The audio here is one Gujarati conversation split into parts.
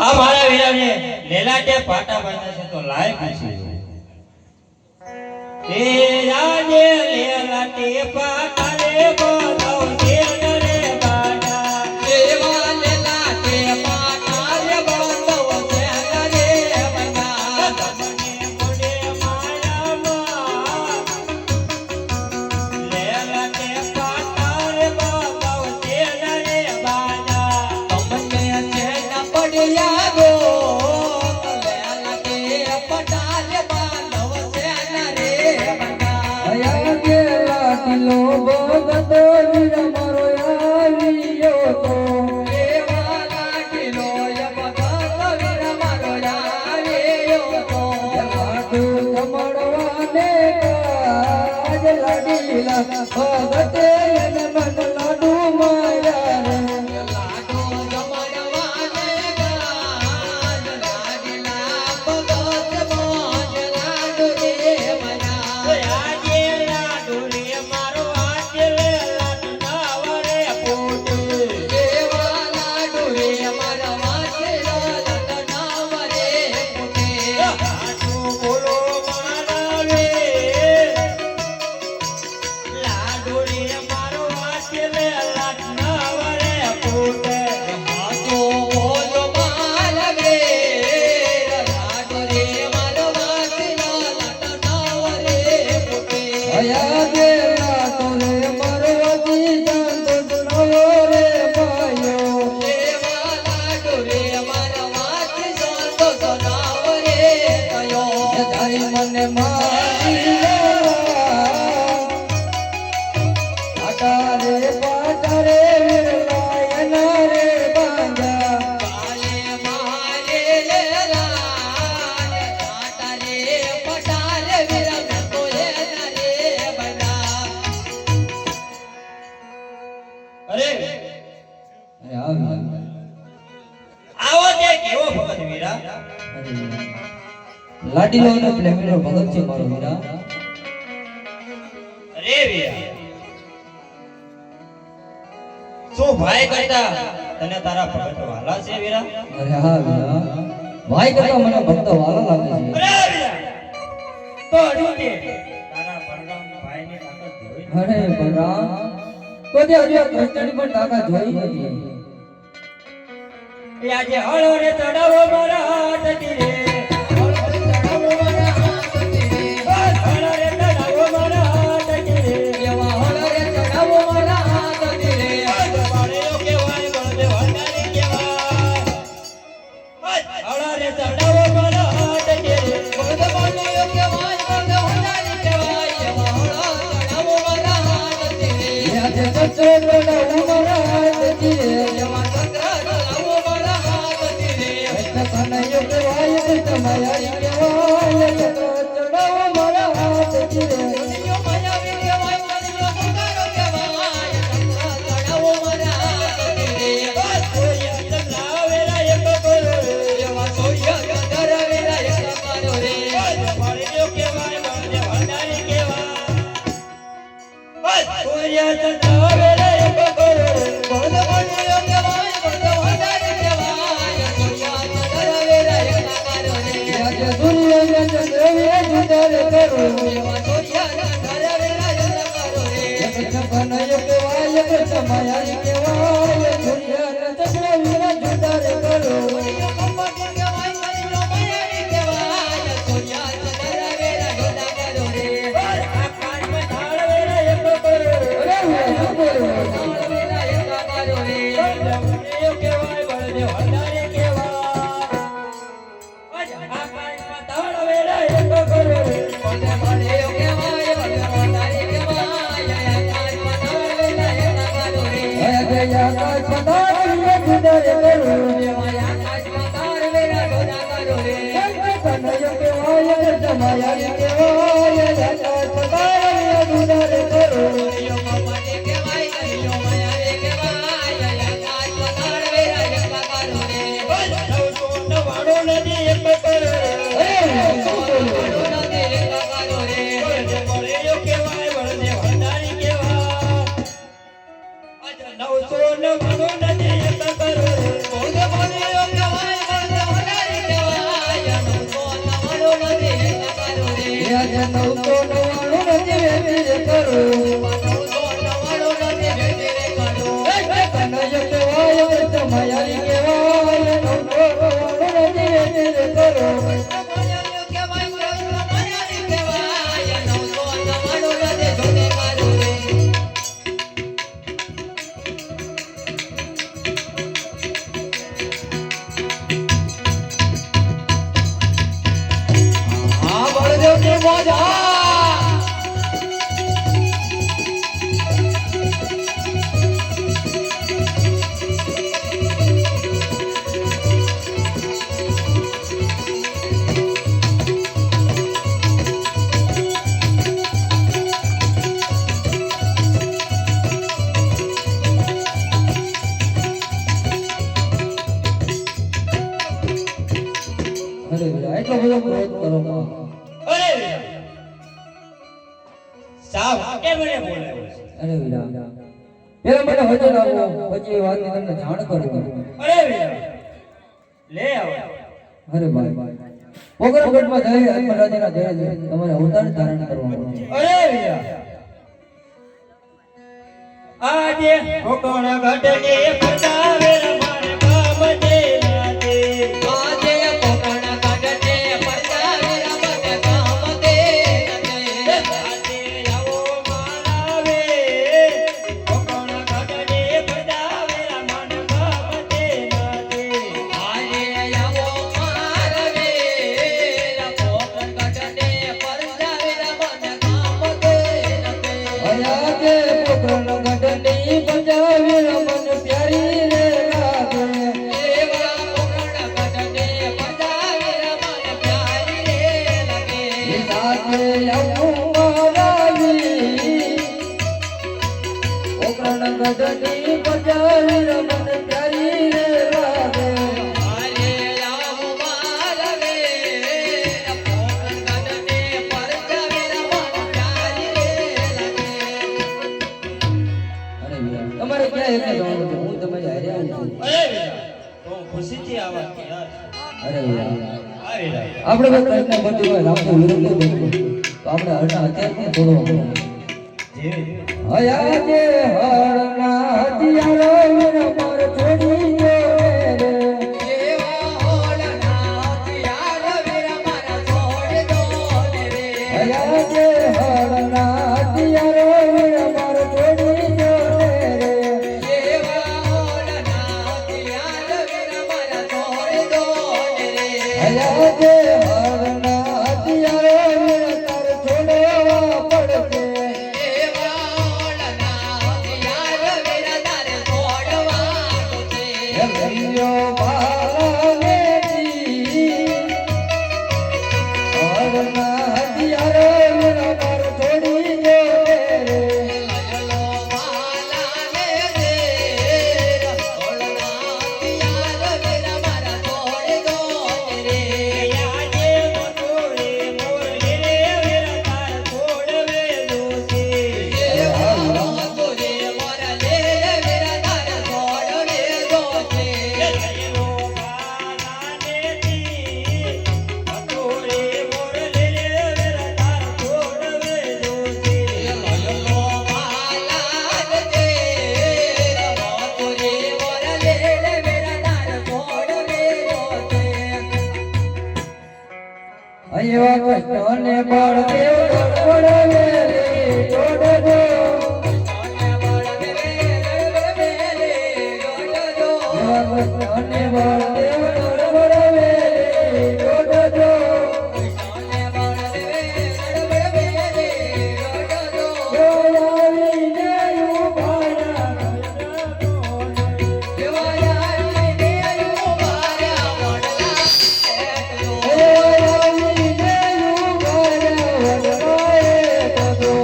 આ મારા વીરાને લેલાટે પાટા બાંધ્યા છે તો લાય પૂછી એ રાજે લેલાટે પાટા રે બોલાવ છે રે બાડા એવા લેલાટે પાટા રે બોલાવ છે રે બાડા તમને મોડે માયામાં લેલાટે પાટા રે બોલાવ છે રે બાડા તમને છે ન પડ્યા ગો લેલાટે પાટા રે બોલાવ છે રે અયા ગેલા કિલો બોગતો વીર મારો આવીયો તો એવા લાગીલો યબગતો વીર મારો આવીયો તો લાડુ કમળવાને કાજ લાડીલા ભગતે એને મન લાડુ માયા રે લાડો જમણવાને ગાજ લાડીલા ભગત મોજ લાડુ રે મના આજે લાડુ રે મારો આજે લાડુ નાવરે પોટ એવા લાડુ રે મારા વાજે લાડુ નાવરે પોટે હાથો બોલો મારા રે લાડુ રે મારો આજે લાડુ નાવરે પોટ હાથો બોલો મારા રે લાડુ રે મારો વાજે લાડુ નાવરે પોટે અયા ગેલા તો રે મરવાજી જાતો નવો રે પાયો એવા લાડુ રે મારા વાજે સંતો સનાવરે કયો તારી મને મારી પાટા રે વિરલાયના રે બાંધા કાલે મારે લાડ કાટા રે પટારે વિરમ તોય રે બના અરે આવો તે કેવો ભગત વીરા લાડીલો ને પ્રેમીનો ભગત છે મારો વીરા અરે વીરા શું ભાઈ કરતા તને તારા ભગત વાલા છે વીરા અરે હા વીરા ભાઈ કરતા મને ભક્ત વાલા લાગે છે અરે વીરા તો અડું દે તારા બલરામ ભાઈની તાકાત જોઈ અરે બલરામ તો તે હજુ કૃષ્ણની પણ તાકાત જોઈ નથી એ આજે હળો રે ચડાવો મારા હાથ તીરે હળો રે ચડાવો મારા હાથ તીરે હળો રે ચડાવો મારા હાથ તીરે એવા હળો રે ચડાવો મારા હાથ તીરે વાળેયો કેવાય બળદે વાડાની કેવાય હળો રે ચડાવો મારા હાથ તીરે બળદ વાળેયો કેવાય બળદે વાડાની કેવાય એવા હળો ચડાવો મારા હાથ તીરે આજે સચો મારા હાથ તીરે એવા ચક્ર ચડાવો મારા હાથ તીરે કનૈયો કેવાય તમાયા કેવાય ચડાવો મારા હાથ તીરે કનૈયો માયાવી કેવાય કનૈયો પુકારો કેવાય ચડાવો મારા હાથ તીરે સોયા ચંદ્રાવેરા એક કરો એવા સોયા ચંદ્રાવેરા એક કરો રે વાળેયો કેવાય બળદે વાડાની કેવાય સોયા ચંદ્રાવેરા એક કરો બળદ વાળેયો કેવાય બળદ વાડાની કેવાય સોયા ચંદ્રાવેરા એક કરો રે આજે સૂર્ય ચંદ્ર જુદાર કરો એવા સોયા ચંદ્રાવેરા એક કરો રે કનૈયો કેવાય તમાયા કેવાય સૂર્ય ચંદ્ર જુદાર કરો માયા કેવાય જગત દુદર કરો નવસો નવ્વાણું નથી એક કરોડ જા અરે વીરા એટલો બધો ક્રોધ કરો માં. અરે વીરા સાવ કે મને બોલાવ્યો છે અરે વીરા પેલા મને વચન આપો પછી એ વાતની તમને જાણ કરું. અરે વીરા લે આવો અરે ભાઈ પોકરગઢમાં જઈ ધર્મરાજાના જય તમારે અવતાર ધારણ કરવાનું છે. અરે વીરા આજે કોકોણ ઘટને પડાવે રમાણ કામ દે નાતે આજે કોકોણ ઘટને પડાવે રમાણ કામ દે નાતે આજે આવો મારાવે કોકોણ ઘટને પડાવે રમાણ કામ દે નાતે આજે આવો મારાવે કોકોણ ઘટને પડાવે રમાણ કામ દે નાતે અયાજે પોકરગઢની પંજાબી રમન પ્યારી રે લાગે. એવા કોકણ ઘટને પડાવે રમાણ પ્યારી રે લાગે એ સાથે આવું મારાવી પોકરગઢની પંજાબી રમન પ્યારી રે લાગે. આલે આવો મારવે કોકણ ઘટને પડાવે રમાણ પ્યારી રે લાગે અરે વીરા તમારે ક્યાં એકલા જવાનું છે? હું તમે હારે આવું છું. અરે વીરા તો ખુશીથી આવા તૈયાર અરે વીરા આ વીરા આપણે બધા કૃષ્ણ ભક્તિમાં રામનો વિરોધ નહીં કરતો. તો આપણે હરણા અત્યારથી છોડવા પડે. જેવી અયાજે હરના હથિયારો વીરા પર છોડી દે રે. એવા હોળના હથિયાર વીર મારા છોડ દો ને રે અયાજે હરના હથિયારો વીરા પર છોડી દે રે. એવા હોળના હથિયાર વીર મારા છોડ દો ને રે અયાજે હરના હથિયારો વીરા તાર છોડવા પડશે. એવા હોળના હથિયાર વીર તારે છોડવાનું છે હે ભૈયો બાલાને જી હરના હથિયારો વીરા પર છોડી દે રે. લયલો માલાને દેર હોળના હથિયાર વીર મારા છોડ દો ને રે આજે મોટોરે મોરલે વીર તાર છોડવે દોશે એવા મોટોરે મોરલે વીર તાર છોડવે દોશે લયલો માલાને દી મોટોરે મોરલે વીર તાર છોડવે દોશે લયલો માલાને દેર મોટોરે મોરલે વીર તાર છોડવે દોશે એવા કૃષ્ણને બળદેવ ગડબડવેલી જોડજો. એવા કૃષ્ણને બળદેવ ગડબડવેલી જોડજો. જોયાવીને ઉભારા જોયાવીને ઉભારા વડવાએ બધો.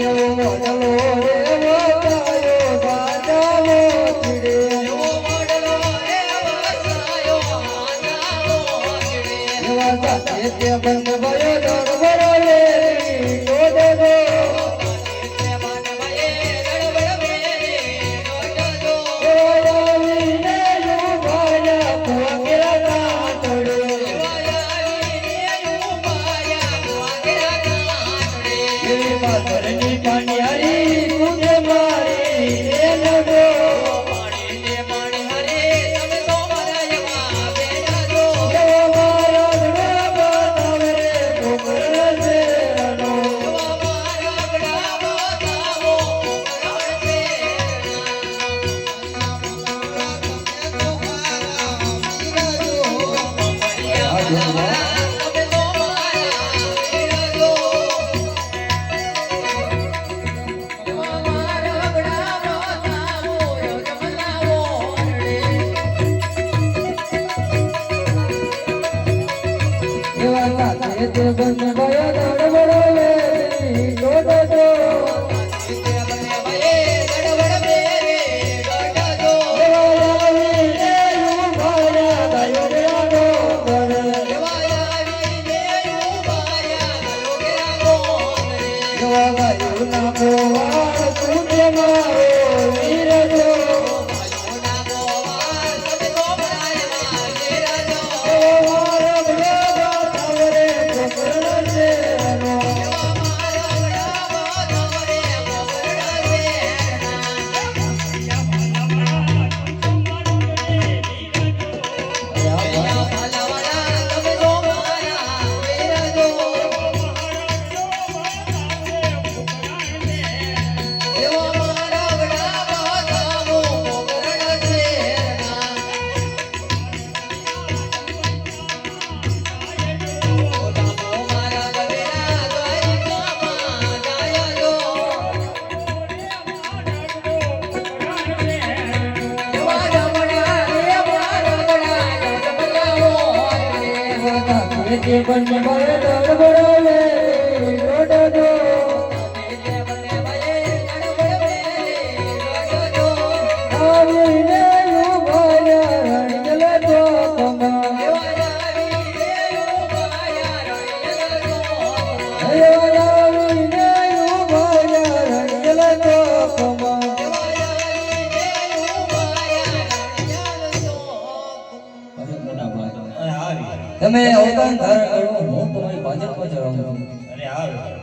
એવો વડલો રે વટાયો બાજાવો ચીડે. એવા સાથે તે બંધ ભયો ગડબડવેલી જોડજો. જોયાવીને ઉભારા પોકેરા તોડે. એવી માતરની પાનિયારી તુજે મારી રે નડો. એવો મારા ઘડો બતાવે રે તમે તો મારા વીરજો. એવા મારા ગળામાં તારો યજમાનાવો રે. એવા સાથે તે બંને ભયા દડબડો લે દોડો દો તે બને ભયે ગડબડ મેરે ગડજો. એવા આવીને ઉભાયા ગયો રે આડો ઘર. એવા આવીને ઉભાયા ગયો ઘેરા ગોમ રે. એવા ગાયું ના ગોવાળ તું તે મારો વીરજો. ભાઈઓના ગોવાળ તમે તો મારા વીરજો. એવા મારા ભયા તાવરે પકડ છે એનો. એવા મારા ગળામાં તમારે મોગરડા શેરણા. ભલાવાળા તમે તો મારા વીરજો. એવા મારા ગળામાં તારો મોગરડા શેરણા. તારો મારા ગળેરા દ્વારિકામાં જાયજો. એવા જમણા રે મારા ગળા જમલાવો રે. એવા સાથે તે બંને ભયા દડબડો લે દોડો દો તે બને ભયે ગડબડ મેરે ગડજો. આવીને ઉભાયા રણજલ ચોકમાં. એવા આવીને ઉભાયા રણજલ ચોકમાં. એવા આવીને ઉભાયા રણજલ ચોકમાં. એવા આવીને ઉભાયા રણજલ ચોકમાં. તમે અવતાર ધારણ કરો હું તમારી પાછળ પહોંચવાનું છું. અરે હારું